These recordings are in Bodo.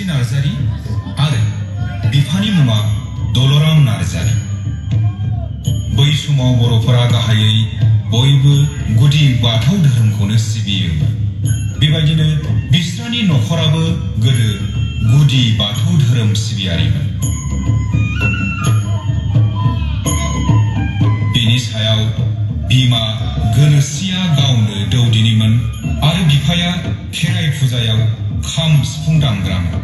धोनस्रि नार्जारि आरो बिफानि मुङा दलराम नार्जारि। बै समाव बर'फोरा गाहायै बयबो गुदि बाथौ धोरोमखौनो सिबियोमोन। बेबायदिनो बिस्रानि नखराबो गोदो गुदि बाथौ धोरोम सिबियारिमोन। बेनि सायाव बिमा गोनोस्रिया गावनो दौदिनिमोन आरो बिफाया खेराइ फुजायाव खाम सिफुं दामग्रामोन।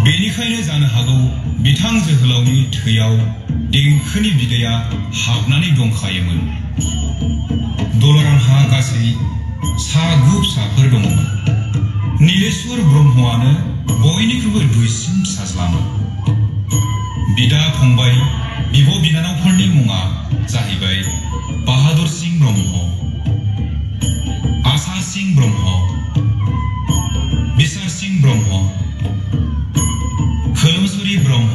बेनिखायनो जानो हागौ बिथां जोहोलावनि थैयाव देंखोनि बिदैया हाबनानै दंखायोमोन। दलरामहा गासै 7 फिसाफोर दंमोन। नीलेश्वर ब्रह्मआनो बयनिख्रुइबो दुइसिन फिसाज्लामोन। बिदा फंबाय बिब' बिनानावफोरनि मुङा जाहैबाय बाहादुर सिंह ब्रह्म, आसार सिंह ब्रह्म, बिसार सिंह ब्रह्म, खोलोमसुरि ब्रह्म,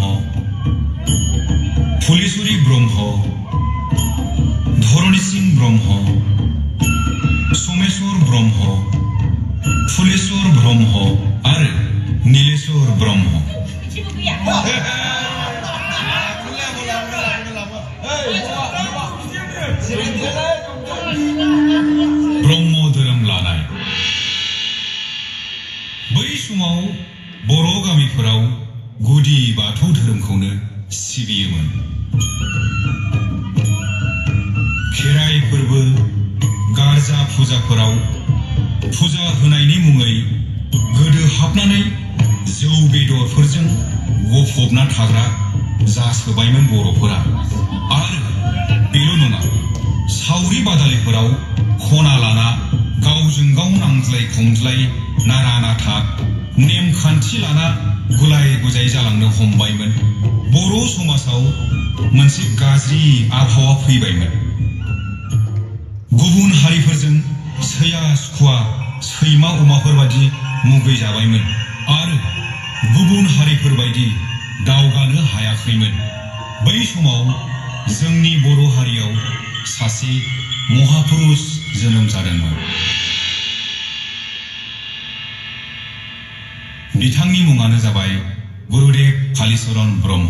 फुलेश्वरी ब्रह्म, धरणी सिंह ब्रह्म, सोमेश्वर ब्रह्म, फुलेश्वर ब्रह्म आरो नीलेश्वर ब्रह्म। ब्रह्म धोरोम लानाय। बै समाव बर' गामिफोराव गुदि बाथौ धोरोमखौनो सिबियोमोन। खेराइ फोरबो, गारजा फुजाफोराव फुजा होनायनि मुङै गोदो हाबनानै जौ बेदरफोरजों गफबना थाग्रा जासोबायमोन बर'फोरा। आरो बेल' नङा, सावरि बादालिफोराव खना लाना गावजों गाव नांज्लाय खमज्लाय नारा नाथा नेमखान्थि लाना गुलाय गुजाय जालांनो हमबायमोन। बर' समाजाव मोनसे गाज्रि आबहावा फैबायमोन। गुबुन हारिफोरजों सैया सुखुवा सैमा अमाफोर बादि मुगैजाबायमोन आरो गुबुन हारिफोर बायदि दावगानो हायाखैमोन। बै समाव जोंनि बर' हारियाव सासे महापुरुष जोनोम जादोंमोन। बिथांनि मुङानो जाबाय गुरुदेव कालीचरण ब्रह्म।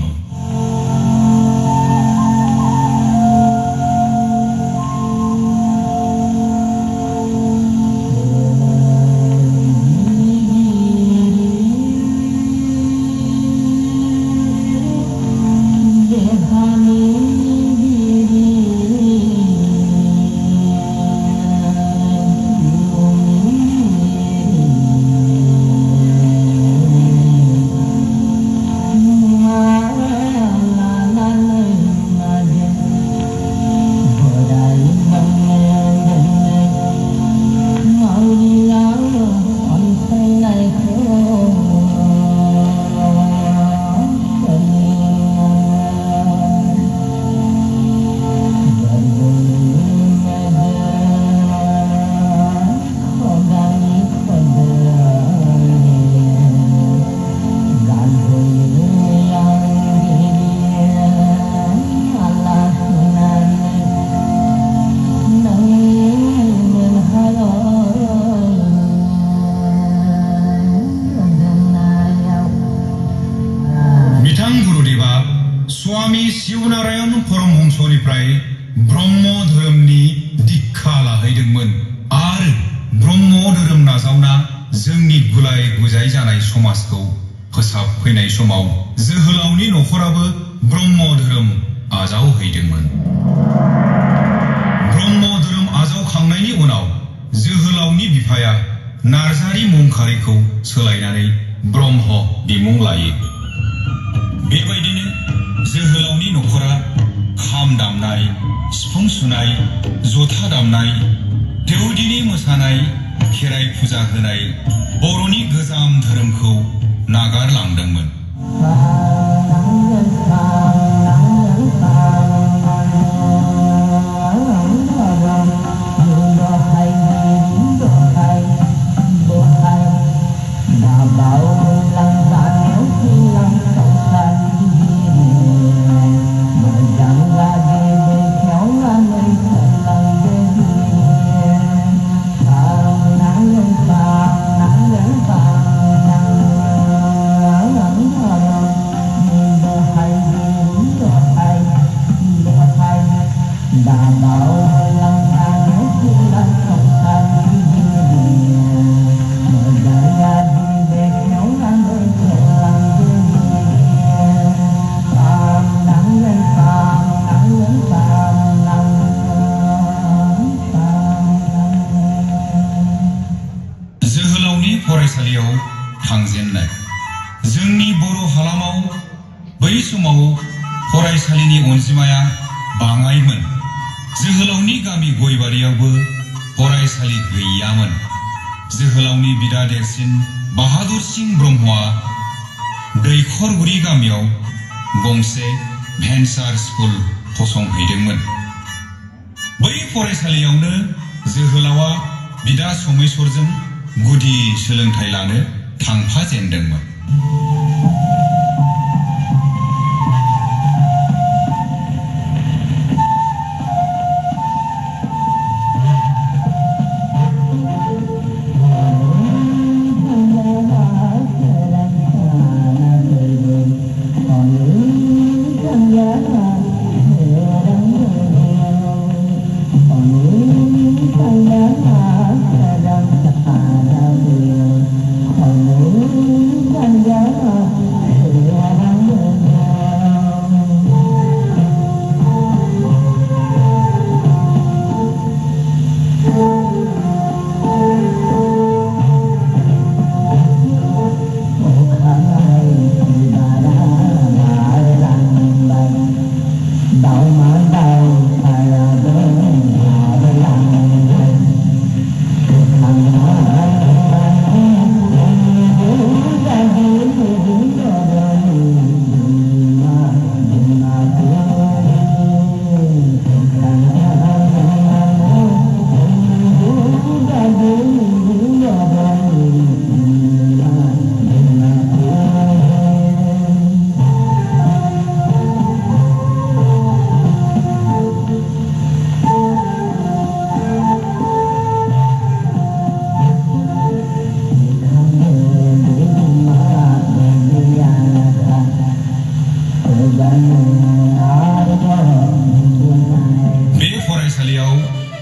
स्वामी शिवनारायण परमहंसनिफ्राय ब्रह्म धोरोमनि दीक्षा लाहैदोंमोन आरो ब्रह्म धोरोम नाजावना जोंनि गुलाय गुजाय जानाय समाजखौ फोसाबफैनाय समाव जोहोलावनि नखराबो ब्रह्म धोरोम आजावहैदोंमोन। ब्रह्म धोरोम आजावखांनायनि उनाव जोहोलावनि बिफाया नार्जारि मुंखारिखौ सोलायनानै ब्रह्म बिमुं लायो। बेबायदिनो जोहोलावनि नखरा खाम दामनाय, सिफुं सुनाय, जथा दामनाय, देउदिनि मोसानाय, खेराइ फुजा होनाय बर'नि गोजाम धोरोमखौ नागारलांदोंमोन। फरायसालियाव थांजेननाय जोंनि बर' हालामाव बै समाव फरायसालिनि अनजिमाया बाङायमोन। जोहोलावनि गामि गयबारियावबो फरायसालि गैयामोन। जोहोलावनि बिदा देरसिन बाहादुर सिं ब्रह्मआ दैखरगुरि गामियाव गंसे भेन्सार स्कुल फसंहैदोंमोन। बै फरायसालियावनो जोहोलावा बिदा सोमेश्वरजों गुदि सोलोंथाइ लानो थांफाजेनदोंमोन।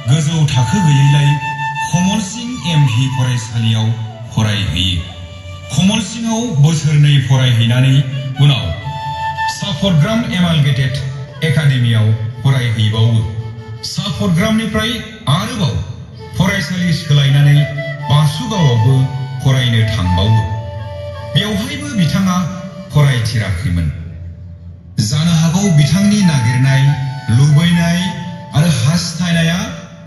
गोजौ थाखो गैयैलाय कमल सिंह एमभि फरायसालियाव फरायहैयो। कमल सिंहआव बोसोरनै फरायहैनानै उनाव साफरग्राम एमालगेटेड एकाडेमियाव फरायहैबावो। साफरग्रामनिफ्राय आरोबाव फरायसालि सोलायनानै बासुगावआवबो फरायनो थांबावो। बेवहायबो बिथाङा फरायथिराखैमोन। जानो हागौ बिथांनि नागिरनाय लुबैनाय आरो हास्थायनाया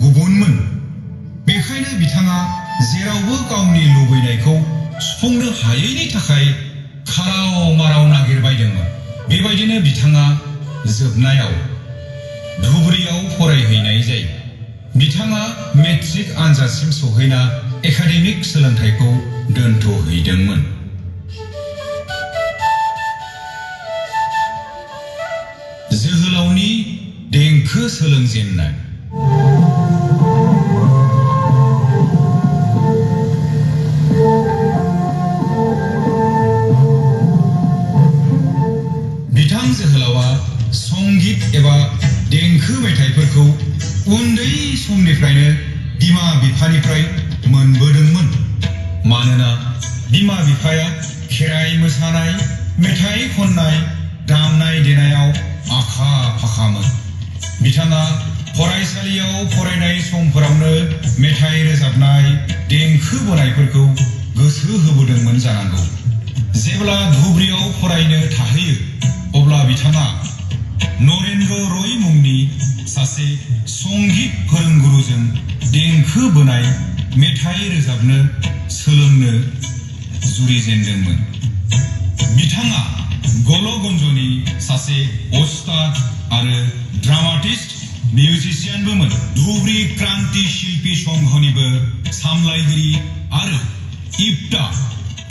गुबुनमोन। बेखायनो बिथाङा जेरावबो गावनि लुबैनायखौ सुफुंनो हायैनि थाखाय खाराव माराव नागिरबायदोंमोन। बेबायदिनो बिथाङा जोबनायाव धुबुरीयाव फरायहैनाय जायो। बिथाङा मेट्रिक आनजादसिम सौहैना एकाडेमिक सोलोंथाइखौ दोनथ'हैदोंमोन। जोहोलावनि देंखो सोलोंजेननाय बिथां जोहोलावा संगीत एबा देंखो मेथाइफोरखौ उन्दै समनिफ्रायनो बिमा बिफानिफ्राय मोनबोदोंमोन। मानोना बिमा बिफाया खेराइ मोसानाय, मेथाइ खननाय, दामनाय देनायाव आखा फाखामोन। बिथाङा फरायसालियाव फरायनाय समफोरावनो मेथाइ रोजाबनाय, देंखो बोनायफोरखौ गोसो होबोदोंमोन जानांगौ। जेब्ला धुबुरीयाव फरायनो थाहैयो अब्ला बिथाङा नरेन्द्र रय मुंनि सासे संगीत फोरोंगुरुजों देंखो बोनाय, मेथाइ रोजाबनो सोलोंनो जुरिजेनदोंमोन। बिथाङा गलगन्जनि सासे अस्ताद आरो ड्रामाटिस्ट मिउजिशियानबोमोन। धुबुरी क्रान्ति शिल्पी संघनिबो सामलायगिरि आरो इप्टा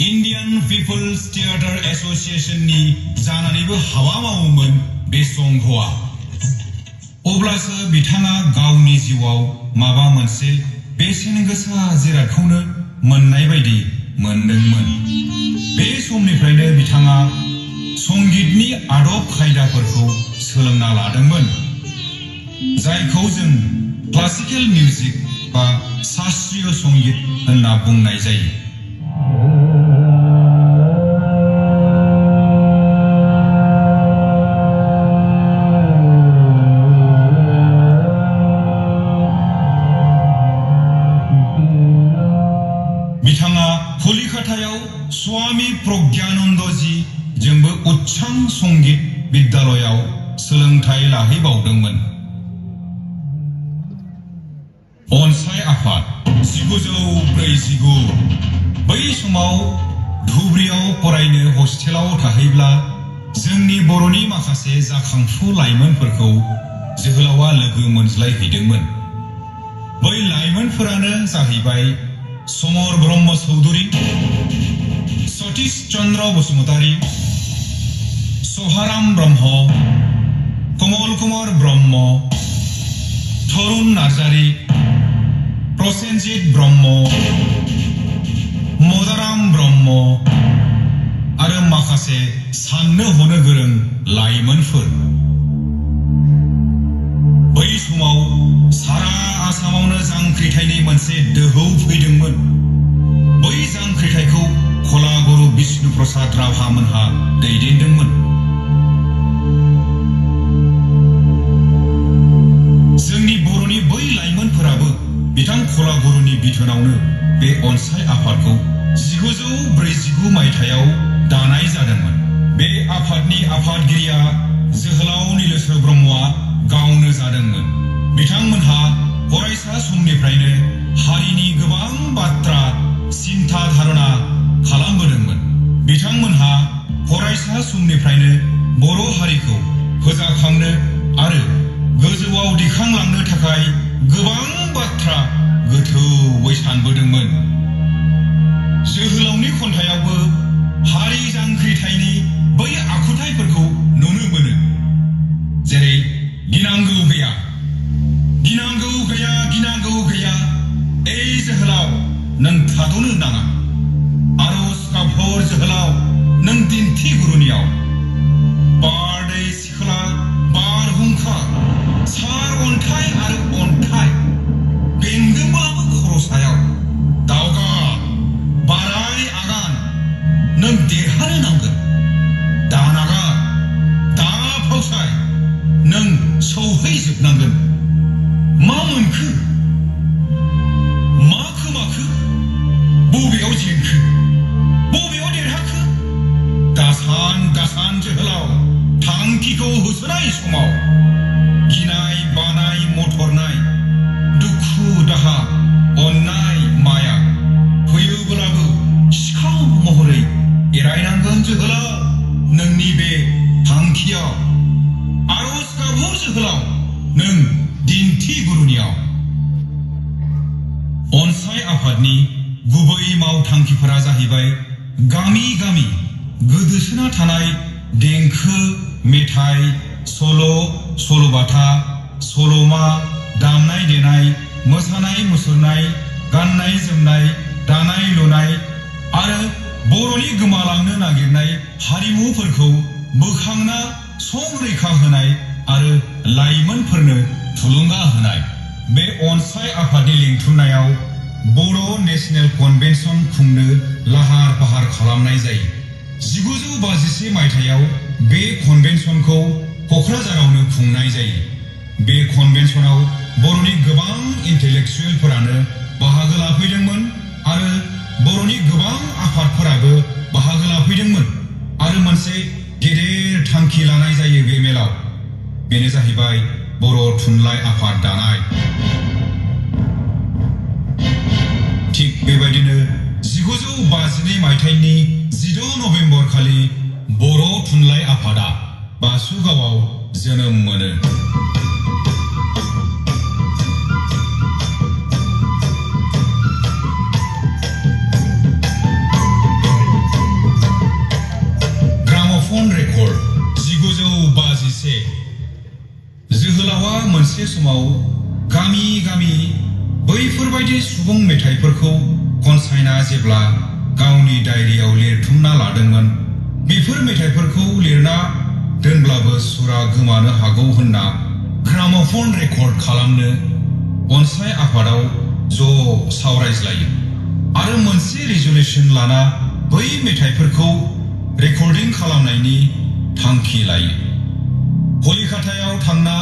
इन्डियान पिपल्स थिएटर एसोसिएशननि जानानैबो हाबा मावोमोन बे संघआ। अब्लासो बिथाङा गावनि जिउआव माबा मोनसे बेसेन गोसा जिरादखौनो मोननाय बायदि मोनदोंमोन। बे समनिफ्रायनो बिथाङा संगीतनि आदब खायदाफोरखौ सोलोंना लादोंमोन। जायखौ जों क्लासिकेल मिउजिक बा शास्त्रीय संगीत होनना बुंनाय जायो। बिथाङा कलिकातायाव स्वामी प्रज्ञानन्दजी जोंबो उच्चां संगीत विद्यालयाव सोलोंथाइ लाहैबावदोंमोन। अनसाय आफाद 1949 बै समाव धुबुरीयाव फरायनो हस्टेलाव थाहैब्ला जोंनि बर'नि माखासे जाखांफु लाइमोनफोरखौ जोहोलावा लोगो मोनज्लायहैदोंमोन। बै लाइमोनफोरानो जाहैबाय समर ब्रह्म चौधुरी, सतीश चन्द्र बसुमतारी, सहाराम ब्रह्म, कमल कुमार ब्रह्म, तरुण नार्जारी, प्रसेनजित ब्रह्म, मदाराम ब्रह्म आरो माखासे साननो हनो गोरों लाइमोनफोर। बै समाव सारा आसामावनो जांख्रिथायनि मोनसे दोहौ फैदोंमोन। बै जांख्रिथायखौ कलागुरु विष्णु प्रसाद राभामोनहा दैदेनदोंमोन। जोंनि बर'नि बै लाइमोनफोराबो बिथां कलागुरुनि बिथोनावनो बे अनसाय आफादखौ 1949 मायथाइयाव दानाय जादोंमोन। बे आफादनि आफादगिरिया जोहोलाव नीलेश्वर ब्रह्मआ गावनो जादोंमोन। बिथांमोनहा फरायसा समनिफ्रायनो हारिनि गोबां बाथ्रा सिन्था धारणा खालामबोदोंमोन। बिथांमोनहा फरायसा समनिफ्रायनो बर' हारिखौ फोजाखांनो आरो गोजौआव दिखांलांनो थाखाय गोबां बाथ्रा गोथौवै सानबोदोंमोन। जोहोलावनि खन्थाइयावबो हारि जांख्रिथायनि बै आखुथायफोरखौ नुनो मोनो। जेरै गिनांगौ गैया, गिनांगौ गैया, गिनांगौ गैया, ओइ जोहोलाव नों थाद'नो नाङा। आरज गाबहर जोहोलाव नों दिन्थिगुरुनियाव। बारदै सिखोला बारहुंखा, सार अन्थाइ आरो अन्थाइ, बेंदोंब्लाबो खर' सायाव दावगा बाराय आगान, नों देरहानो नांगोन। दा नागार, दा फावसाय, नों सौहैजोबनांगोन। मा मोनखो? मा खोमाखो? बबेयाव जेनखो? बबेयाव देरहाखो? दासान दासान जोहोलाव थांखिखौ होसोनाय समाव गिनाय बानाय मथरनाय, दुखु दाहा, अननाय माया फैयोब्लाबो सिखा महरै एरायनांगोन जोहोलाव नोंनि बे थांखियाव। आरज गाबहर जोहोलाव नों दिन्थिगुरुनियाव। अनसाय आफादनि गुबै मावथांखिफोरा जाहैबाय गामि गामि गोदोसोना थानाय देंखो, मेथाइ, सल', सल'बाथा, सल'मा, दामनाय देनाय, मोसानाय मुसुरनाय, गाननाय जोमनाय, दानाय लुनाय आरो बर'नि गोमालांनो नागिरनाय हारिमुफोरखौ बोखांना संरैखा होनाय आरो लाइमोनफोरनो थुलुंगा होनाय। बे अनसाय आफादनि लिंथुमनायाव बर' नेशनेल कन्वेन्सन खुंनो लाहार फाहार खालामनाय जायो। 1951 मायथाइयाव बे कन्वेन्सनखौ क'क्राझारावनो खुंनाय जायो। बे कन्वेन्सनाव बर'नि गोबां इन्टेलेक्सुयेलफोरानो बाहागो लाफैदोंमोन आरो बर'नि गोबां आफादफोराबो बाहागो लाफैदोंमोन आरो मोनसे गेदेर थांखि लानाय जायो बे मेलाव। बेनो जाहैबाय बर' थुनलाइ आफाद दानाय। थिग बेबायदिनो 1952 मायथाइनि 16 नभेम्बर खालि बर' थुनलाइ आफादा बासुगावआव जोनोम मोनो। ग्राम'फन रेकर्ड 1951। जोहोलावा मोनसे समाव गामि गामि बैफोरबायदि सुबुं मेथाइफोरखौ खनसायना जेब्ला गावनि डायरियाव लिरथुमना लादोंमोन, बेफोर मेथाइफोरखौ लिरना दोनब्लाबो सुरा गोमानो हागौ होनना ग्रामोफन रेकर्ड खालामनो अनसाय आफादाव ज' सावरायज्लायो आरो मोनसे रिजोल्यूशन लाना बै मेथाइफोरखौ रेकर्डिं खालामनायनि थांखि लायो। कलिकातायाव थांना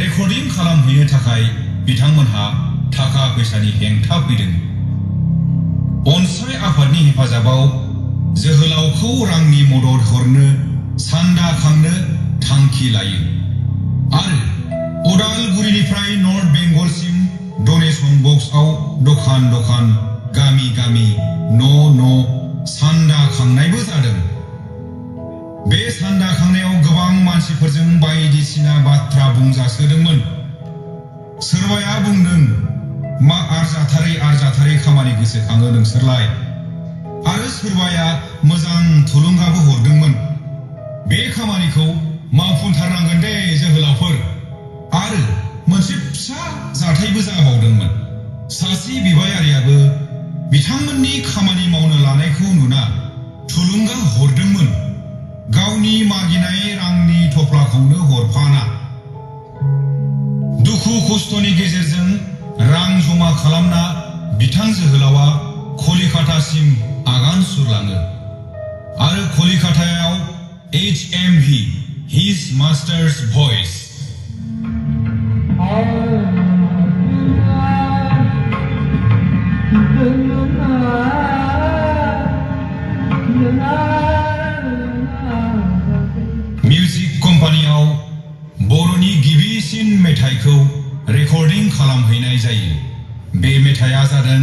रेकर्डिं खालामहैनो थाखाय बिथांमोनहा थाखा फैसानि हेंथा फैदों। अनसाय आफादनि हेफाजाबाव जोहोलावखौ रांनि मदद हरनो सान्दा खांनो थांखि लायो आरो उदालगुरिनिफ्राय नर्थ बेंगलसिम डनेशन बक्सआव दखान दखान गामि गामि न' सान्दा खांनायबो जादों। बे सान्दा खांनायाव गोबां मानसिफोरजों बायदिसिना बाथ्रा बुंजासोदोंमोन। सोरबाया बुंदों, मा आरजाथारै खामानि गोसोखाङो नोंसोरलाय? आरो सोरबाया मोजां थुलुंगाबो हरदोंमोन। बे खामानिखौ मावफुंथारनांगोन दे जोहोलावफोर। आरो मोनसे फिसा जाथायबो जाबावदोंमोन। सासे बिबायारियाबो बिथांमोननि खामानि मावनो लानायखौ नुना थुलुंगा हरदोंमोन, गावनि मागिनाय रांनि थफ्लाखौनो हरफाना। दुखु खस्थ'नि गेजेरजों रां जमा खालामना बिथां जोहोलावा कलिकातासिम आगान सुरलाङो आरो कलिकातायाव HMV His Master's Voice music कम्पानियाव बर'नि गिबिसिन मेथाइखौ रेकर्डिं खालामहैनाय जायो। बे मेथाइया जादों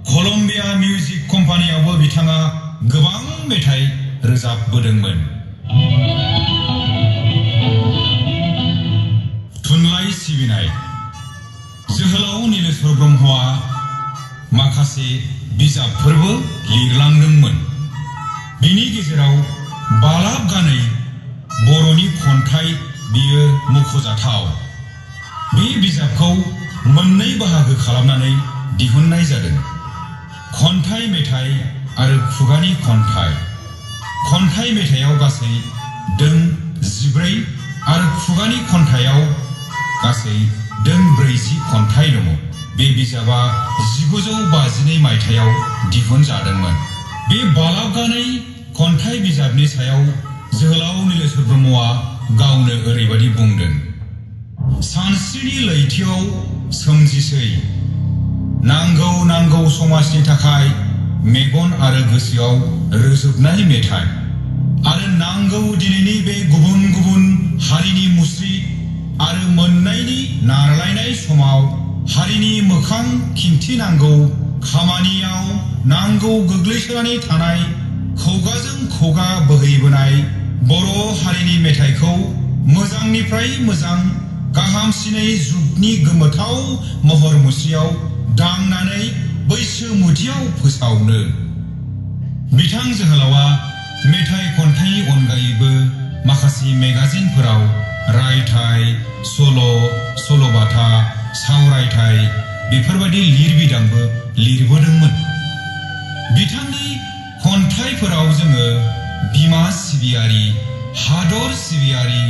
कलम्बिया मिउजिक कम्पानियावबो बिथाङा गोबां मेथाइ रोजाबबोदोंमोन। थुनलाइ सिबिनाय जोहोलाव नीलेश्वर ब्रह्मआ माखासे बिजाबफोरबो लिरलांदोंमोन। बिनि गेजेराव बालाब गानै बर'नि खन्थाइ बियो मख'जाथाव। बे बिजाबखौ मोननै बाहागो खालामनानै दिहुननाय जादों। खन्थाइ मेथाइ आरो खुगानि खन्थाइ। खन्थाइ मेथाइयाव गासै दों 14 आरो खुगानि खन्थाइयाव गासै दों 40 खन्थाइ दङ। बे बिजाबा 1952 मायथाइयाव दिहुनजादोंमोन। बे बालाब गानै खन्थाइ बिजाबनि सायाव जोहोलाव नीलेश्वर ब्रह्मआ गावनो ओरैबायदि बुंदों, सानस्रिनि लैथोआव सोमजिसै नांगौ समाजनि थाखाय मेगन आरो गोसोआव रोजोबनाय मेथाइ आरो नांगौ दिनैनि बे गुबुन गुबुन हारिनि मुस्रि आरो मोननायनि नारलायनाय समाव हारिनि मोखां खिन्थिनांगौ खामानियाव नांगौ गोग्लैसोनानै थानाय खुगाजों खुगा बोहैबोनाय बर' हारिनि मेथाइखौ मोजांनिफ्राय मोजां गाहामसिनै जुगनि गोमोथाव महर मुस्रियाव दांनानै बैसोमुथियाव फोसावनो बिथां जोहोलावा मेथाइ खन्थाइनि अनगायैबो माखासे मेगाजिनफोराव रायथाइ सल' सल'बाथा सावरायथाइ बेफोरबायदि लिरबिदांबो लिरबोदोंमोन बिथांनि खन्थाइफोराव जोङो बिमा सिबियारि हादर सिबियारि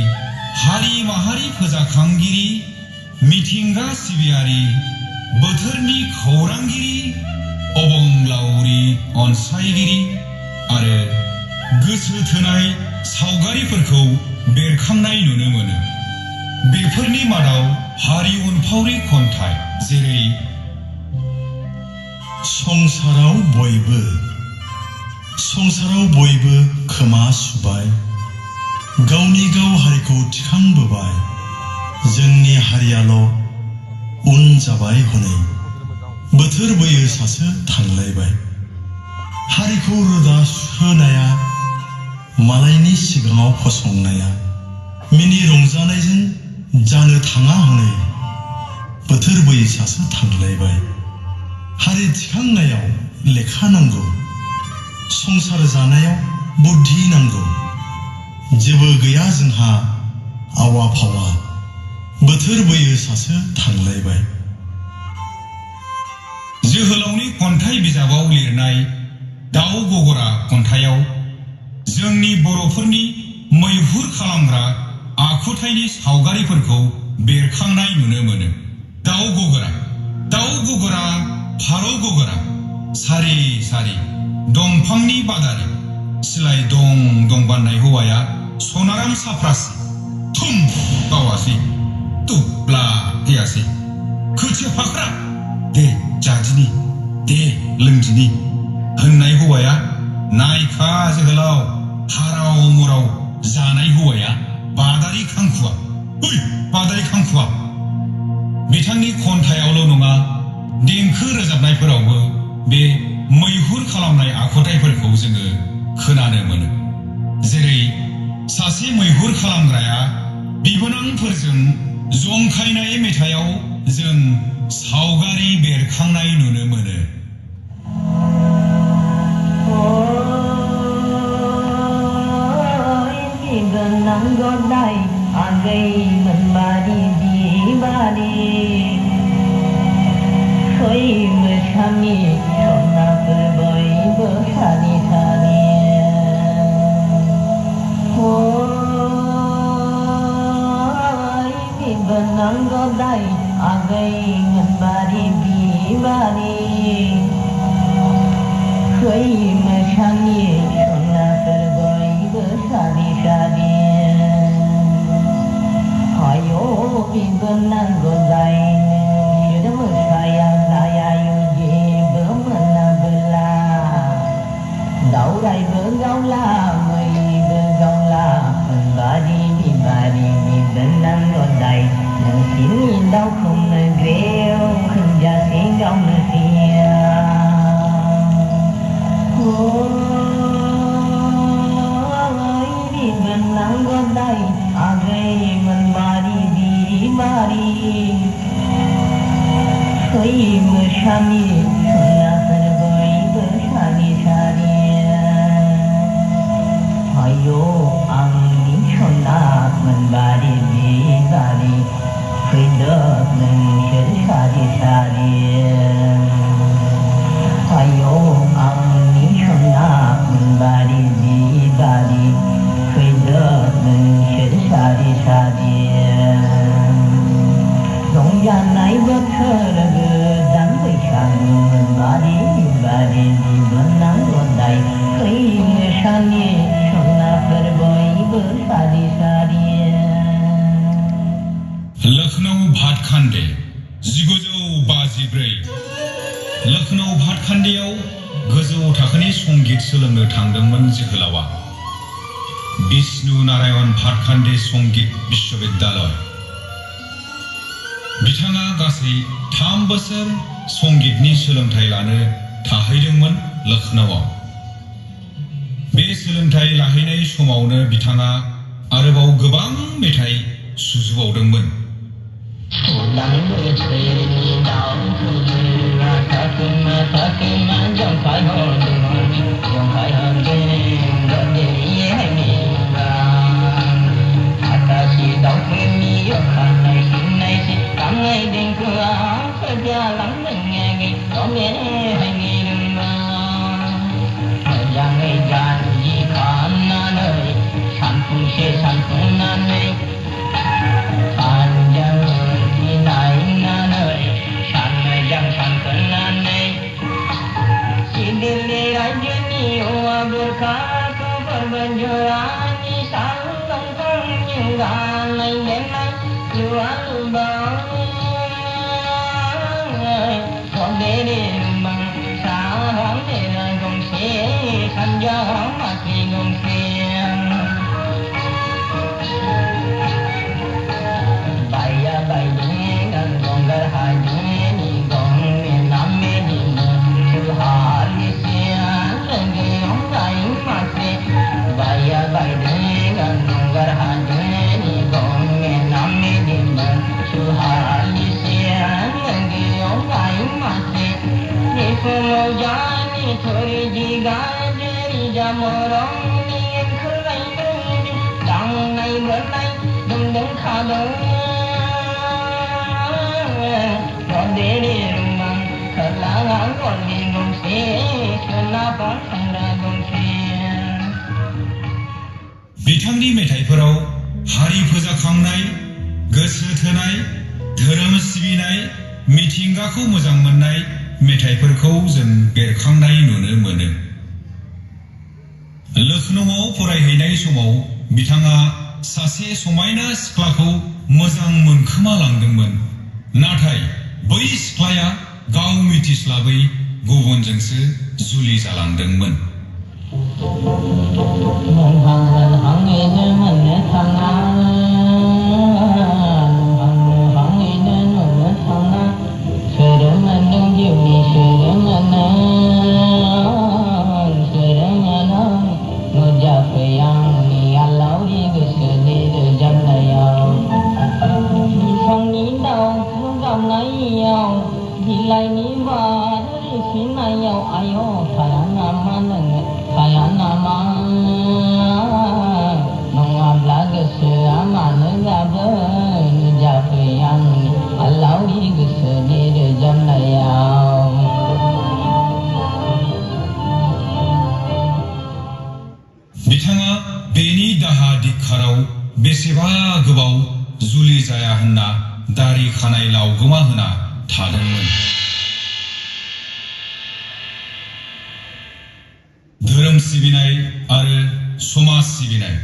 हारि माहारि फोजाखांगिरि मिथिंगा सिबियारि बोथोरनि खौरांगिरि अबंलावरि अनसायगिरि आरो गोसो थोनाय सावगारिफोरखौ बेरखांनाय नुनो मोनो बेफोरनि मादाव हारि उनफावरि खन्थाइ जेरै संसाराव बयबो खोमा सुबाय गावनि गाव हारिखौ थिखांबोबाय जोंनि हारियाल' उन जाबाय हनै बोथोर बोयो सासो थांलायबाय हारिखौ रोदा सुहोनाया मालायनि सिगाङाव फसंनाया मिनि रंजानायजों जानो थाङा हनै बोथोर बोयो सासो थांलायबाय हारि थिखांनायाव लेखा नांगौ संसार जानायाव बुद्धि नांगौ जेबो गैया जोंहा आवा फावा बोथोर बोयो सासो थांलायबाय जोहोलावनि खन्थाइ बिजाबाव लिरनाय दाउ गगरा खन्थाइयाव जोंनि बर'फोरनि मैहुर खालामग्रा आखुथायनि सावगारिफोरखौ बेरखांनाय नुनो मोनो दाउ गगरा फारौ गगरा सारि सारि दंफांनि बादारि सिलाय दं बाननाय हौवाया सनाराम साफ्रासि थुम गावासै तुब्ला फैयासै खोथिया फाख्रा दे जादिनि दे लोंदिनि होननाय हौवाया नायखा जोहोलाव हाराव मुराव जानाय हौवाया बादारि खांखुवा बादारि खांखुवा बिथांनि खन्थाइयावल' नङा देंखो रोजाबनायफोरावबो बे मैहुर खालामनाय आखुथायफोरखौ जोङो खोनानो मोनो जेरै सासे मैहुर खालामग्राया बिबोनांफोरजों जंखायनाय मेथाइयाव जों सावगारि बेरखांनाय नुनो मोनो लखनऊ भातखान्डे 1954 लखनऊ भातखान्डेयाव गोजौ थाखोनि संगीत सोलोंनो थांदोंमोन जोहोलावा विष्णु नारायण भातखान्डे संगीत विश्वविद्यालय बिथाङा गासै 3 बोसोर संगीतनि सोलोंथाइ लानो थाहैदोंमोन लखनऊआव बे सोलोंथाइ लाहैनाय समावनो बिथाङा आरोबाव गोबां मेथाइ सुजुबावदोंमोन Hãy subscribe cho kênh Ghiền Mì Gõ để không bỏ lỡ मोजाङै जानजि खालामनानै सानफुंसे सानफुंनानै सानजों नायनानै सान मोजां सानखोनानै सिदिलि रायजोनि हौवा बुरखाखौ फोरबोजोरानि सान दंफांजों गाननाय जोमनाय लुवा लुबाव सबेरे रुमां साहां देरा गंसे सानजाहां बाख्रि गंसे बाया बायदि गंगार हाजोनि गंने नामेनि सुहालिसिया लोगोआव गाय मासे बाया बायदि गंगार हाजोनि गंने नामेनि सुहालिसिया लोगोआव गाय मासे निफुङाव जानि थोरजि गाजरि जामरंनि ओंखारलायदों दांनाय बोनाय दुमदों खादों सबेरे रुमां खोलाहा गलि गंसे सोनाबहा संग्रा गंसे बिथांनि मेथाइफोराव हारि फोजाखांनाय गोसो थोनाय धोरोम सिबिनाय मिथिंगाखौ मोजां मोननाय मेथाइफोरखौ जों बेरखांनाय नुनो मोनो। लखनौआव फरायहैनाय समाव बिथाङा सासे समायना सिख्लाखौ मोजां मोनखोमालांदोंमोन, नाथाय बै सिख्लाया गाव मिथिस्लाबै गुबुनजोंसो जुलि जालांदोंमोन। मोनहाङैनो मोननो थाङा मोनहाङैनो नुनो थाङा सोरो मोनदों जिउनि सोरो मोनो नुजाफै आंनि आलावरि गोसोनि रोजाबनायाव बिफांनि दाउखौ गाबनायाव बिलाइनि बार रिफिनायाव आय' थाया नामा नोङो थाया नामा नङाब्ला गोसोआ मानो गाबो नुजाफै आंनि आलावरि गोसोनि रोजाबनायाव बिथाङा बेनि दाहा धिक्खाराव बेसेबा गोबाव जुलि जाया होनना दारि खानाय लावगोमा होना थादोंमोन। धोरोम सिबिनाय आरो समाज सिबिनाय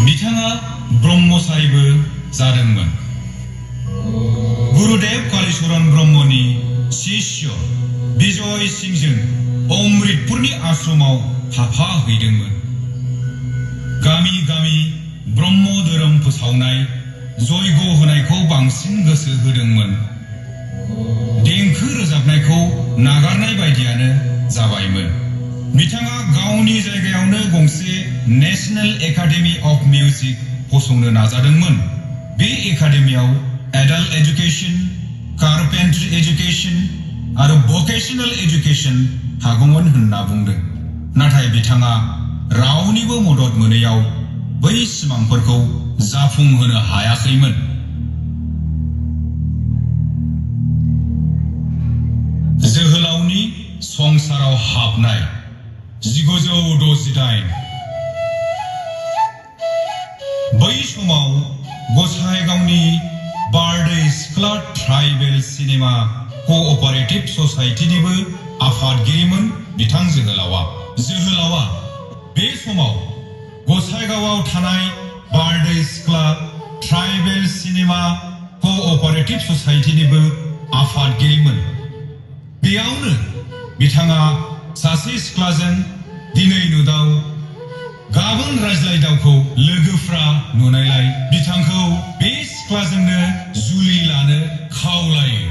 बिथाङा ब्रह्मचारिबो जादोंमोन। गुरुदेव कालीचरण ब्रह्मनि शिष्य बिजय सिंहजों अमृतपुरनि आश्रमाव थाफाहैदोंमोन। गामि गामि ब्रह्म धोरोम फोसावनाय जयग होनायखौ बांसिन गोसो होदोंमोन। देंखो रोजाबनायखौ नागारनाय बायदियानो जाबायमोन। बिथाङा गावनि जायगायावनो गंसे नेशनेल एकाडेमी अफ मिउजिक फसंनो नाजादोंमोन। बे एकाडेमियाव एडाल्ट एजुकेशन, कारपेंट्री एजुकेशन आरो भकेशनल एजुकेशन थागौमोन होनना बुंदों, नाथाय बिथाङा रावनिबो मदद मोनैयाव बै सिमांफोरखौ जाफुंहोनो हायाखैमोन। जोहोलावनि संसाराव हाबनाय 1968 बै समाव गसाइगावनि बारदै सिख्ला ट्राइबेल सिनेमा कअपारेटिभ ससाइटिनिबो आफादगिरिमोन बिथां जोहोलावा। बे समाव गसाइगावआव थानाय बारदै सिख्ला ट्राइबेल सिनेमा कअपारेटिभ ससाइटिनिबो आफादगिरिमोन। बेयावनो बिथाङा सासे सिख्लाजों दिनै नुदाव गाबोन रायज्लायदावखौ लोगोफ्रा नुनायलाय बिथांखौ बे सिख्लाजोंनो जुलि लानो खावलायो।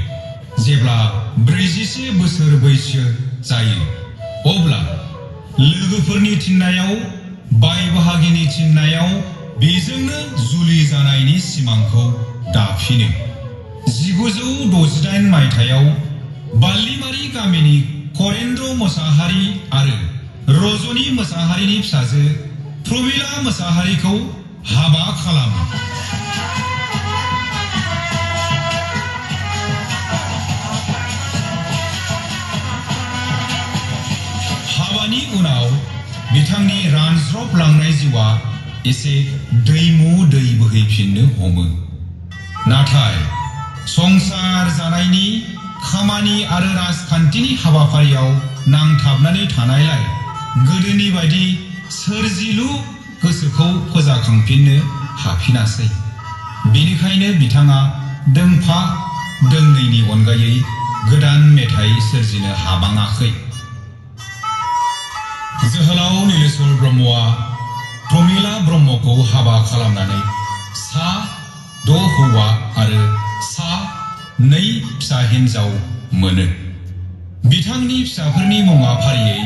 जेब्ला 40 बोसोर बैसो जायो अब्ला लोगोफोरनि थिननायाव बाय बाहागिनि थिननायाव बेजोंनो जुलि जानायनि सिमांखौ दाफिनो। 1968 मायथाइयाव बालिमारि गामिनि करेन्द्र मोसाहारी आरो रजनी मोसाहारीनि फिसाजो प्रमिला मोसाहारीखौ हाबा खालामो। हाबानि उनाव बिथांनि रानज्रबलांनाय जिउआ एसे दैमु दै बोहैफिननो हमो। नाथाय संसार जानायनि खामानि आरो राजखान्थिनि हाबाफारियाव नांथाबनानै थानायलाय गोदोनि बायदि सोरजिलु गोसोखौ फोजाखांफिननो हाफिनासै। बेनिखायनो बिथाङा दोंफा दोंनैनि अनगायै गोदान मेथाइ सोरजिनो हाबाङाखै। जोहोलाव नीलेश्वर ब्रह्मआ प्रमिला ब्रह्मखौ हाबा खालामनानै सा 6 हौवा आरो सा 2 फिसा हिन्जाव मोनो। बिथांनि फिसाफोरनि मुङा फारियै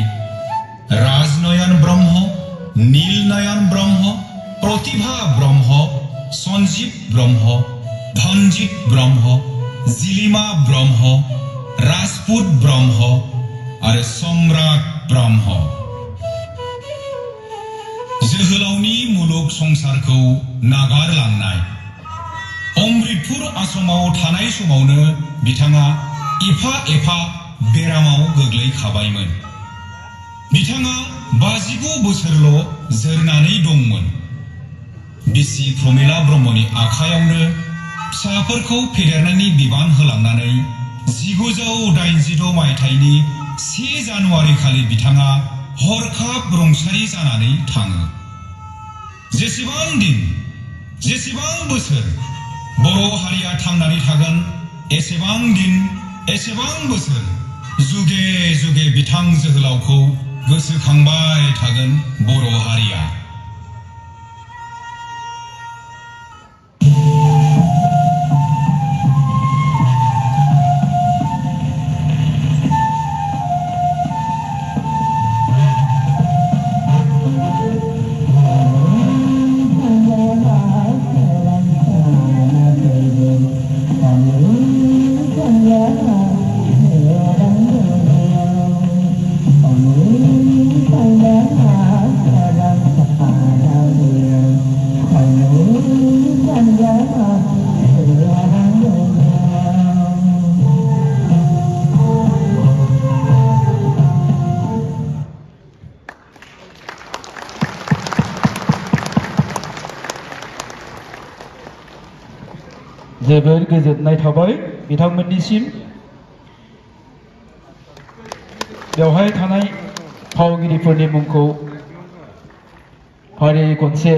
राजनयन ब्रह्म, नीलनयन ब्रह्म, प्रतिभा ब्रह्म, सन्जीव ब्रह्म, धनजित ब्रह्म, जिलिमा ब्रह्म, राजपुत ब्रह्म आरो सम्राट ब्रह्म। जोहोलावनि मुलुग संसारखौ नागारलांनाय अमृतपुर आश्रमाव थानाय समावनो बिथाङा एफा एफा बेरामाव गोग्लैखाबायमोन। बिथाङा 59 बोसोरल' जोरनानै दंमोन। बिसि प्रमिला ब्रह्मनि आखायावनो फिसाफोरखौ फेदेरनायनि बिबान होलांनानै 1986 मायथाइनि 1 जानुवारि खालि बिथाङा हरखाब रुंसारि जानानै थाङो। जेसेबां दिन, जेसेबां बोसोर बर' हारिया थांनानै थागोन, एसेबां दिन, एसेबां बोसोर जुगे जुगे बिथां जोहोलावखौ गोसोखांबाय थागोन बर' हारिया। जोबोर गोजोननाय थाबाय बिथांमोननिसिम। बेवहाय थानाय फावगिरिफोरनि मुंखौ फारियै खनसे